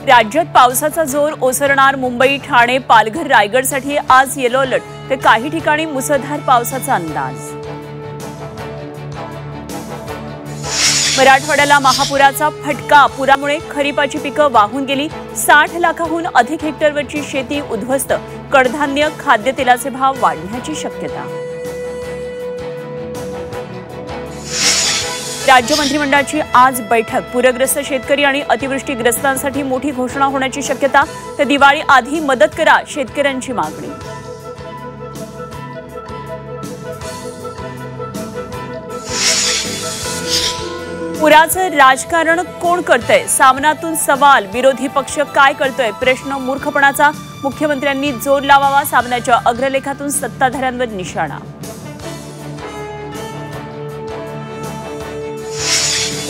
राज्यात पावसाचा जोर ओसरणार. मुंबई, ठाणे, पालघर, रायगडसाठी आज येलो अलर्ट, तर काही ठिकाणी मुसळधार पावसाचा अंदाज. मराठवाड्याला महापुराचा फटका. पुरामुळे खरीपाची पिकं वाहून गेली. 60 लाखाहून अधिक हेक्टरवरची शेती उद्ध्वस्त. कडधान्य, खाद्यतेलाचे भाव वाढण्याची शक्यता. राज्य मंत्रिमंडळाची आज बैठक. पूरग्रस्त शेतकरी आणि अतिवृष्टीग्रस्तांसाठी मोठी घोषणा होण्याची शक्यता. तर दिवाळी आधी मदत करा, शेतकऱ्यांची मागणी. पुराचं राजकारण कोण करतंय? सामनातून सवाल. विरोधी पक्ष काय करतोय? प्रश्न मूर्खपणाचा. मुख्यमंत्र्यांनी जोर लावावा. सामन्याच्या अग्रलेखातून सत्ताधाऱ्यांवर निशाणा.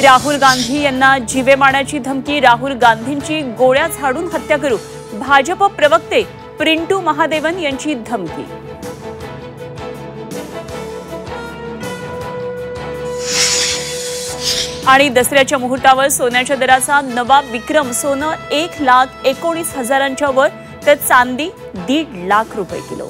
राहुल गांधी यांना जीवे मारण्याची धमकी. राहुल गांधींची गोळ्या झाडून हत्या करू. भाजप प्रवक्ते प्रिंटू महादेवन यांची धमकी. आणि दसऱ्याच्या मुहूर्तावर सोन्याच्या दराचा नवा विक्रम. सोनं 1,19,000 वर, तर चांदी 1.5 लाख रुपये किलो.